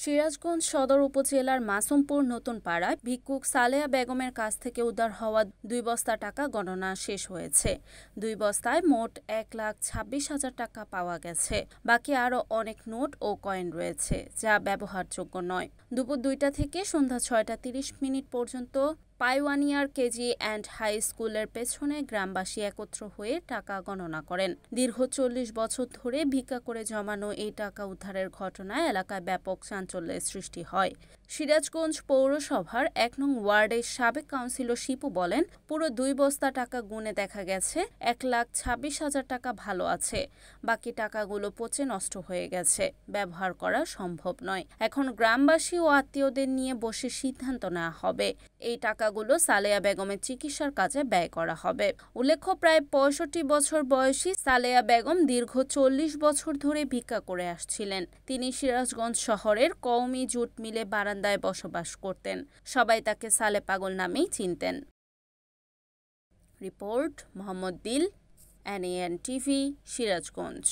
সিরাজগঞ্জ সদর উপজেলার মাসুমপুর নতুন পাড়ায় ভিক্ষুক সালেয়া বেগমের কাছ থেকে উদ্ধার হওয়া 2 বস্তা টাকা গণনা শেষ হয়েছে। 2 বস্তায় মোট 1,26,000 টাকা পাওয়া গেছে। বাকি আরও অনেক নোট ও কয়েন রয়েছে, যা ব্যবহারযোগ্য নয়। দুপুর 2টা থেকে সন্ধ্যা 6টা 30 পর্যন্ত পাইওয়ানিয়ার কেজি অ্যান্ড হাই স্কুলের পেছনে গ্রামবাসী একত্র হয়ে টাকা গণনা করেন। দীর্ঘ 40 বছর ধরে ভিক্ষা করে জমানো এই টাকা উদ্ধারের ঘটনায় এলাকায় ব্যাপক চাঞ্চল্যের সৃষ্টি হয়। সিরাজগঞ্জ পৌরসভার 1 নং ওয়ার্ডের সাবেক কাউন্সিলর শিপু বলেন, পুরো 2 বস্তা টাকা গুনে দেখা গেছে 1,26,000 টাকা ভালো আছে। বাকি টাকাগুলো পচে নষ্ট হয়ে গেছে, ব্যবহার করা সম্ভব নয়। এখন গ্রামবাসী ও আত্মীয়দের নিয়ে বসে সিদ্ধান্ত নেওয়া হবে। এই টাকাগুলো সালেয়া বেগমের চিকিৎসার কাজে ব্যয় করা হবে। উল্লেখ্য, প্রায় 65 বছর বয়সী সালেয়া বেগম দীর্ঘ 40 বছর ধরে ভিক্ষা করে আসছিলেন। তিনি সিরাজগঞ্জ শহরের কওমি জুট মিলে বারান্দায় বসবাস করতেন। সবাই তাকে সালে পাগল নামেই চিনতেন। রিপোর্ট মোহাম্মদ দিল, NAN টিভি, সিরাজগঞ্জ।